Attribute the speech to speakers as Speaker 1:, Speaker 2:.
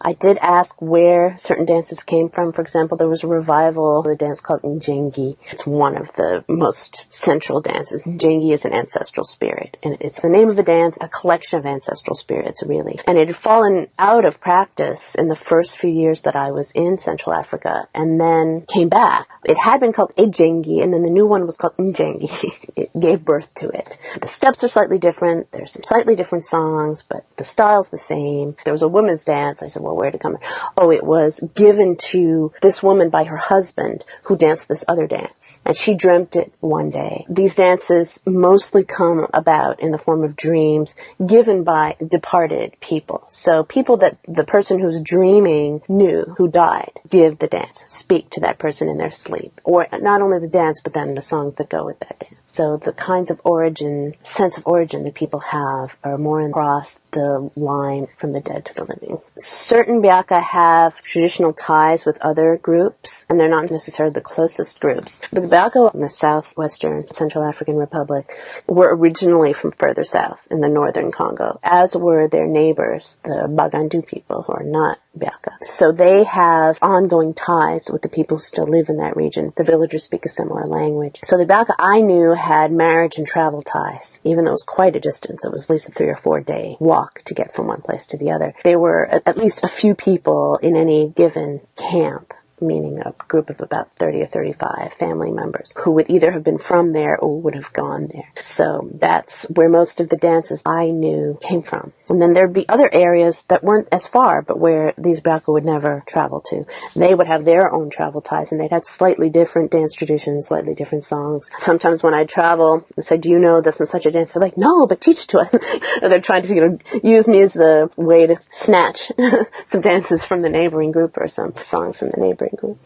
Speaker 1: I did ask where certain dances came from. For example, there was a revival of a dance called Njengi. It's one of the most central dances. Njengi is an ancestral spirit, and it's the name of the dance, a collection of ancestral spirits, really. And it had fallen out of practice in the first few years that I was in Central Africa, and then came back. It had been called Ejengi, and then the new one was called Njengi. It gave birth to it. The steps are slightly different. There's some slightly different songs, but the style's the same. There was a women's dance. I said, well, where'd it come from? Oh, it was given to this woman by her husband who danced this other dance. And she dreamt it one day. These dances mostly come about in the form of dreams given by departed people. So people that the person who's dreaming knew who died give the dance, speak to that person in their sleep. Or not only the dance, but then the songs that go with that dance. So the kinds of sense of origin that people have are more across the line from the dead to the living. Certain Biaka have traditional ties with other groups, and they're not necessarily the closest groups. But the Biaka in the southwestern Central African Republic were originally from further south in the northern Congo, as were their neighbors, the Bagandu people, who are not Biaka. So they have ongoing ties with the people who still live in that region. The villagers speak a similar language. So the Biaka I knew had marriage and travel ties, even though it was quite a distance. It was at least a 3 or 4 day walk to get from one place to the other. There were at least a few people in any given camp, meaning a group of about 30 or 35 family members who would either have been from there or would have gone there. So that's where most of the dances I knew came from. And then there'd be other areas that weren't as far, but where these Biaka would never travel to. They would have their own travel ties, and they'd had slightly different dance traditions, slightly different songs. Sometimes when I travel, I say, do you know this and such a dance? They're like, no, but teach it to us. Or they're trying to use me as the way to snatch some dances from the neighboring group or some songs from the neighboring group.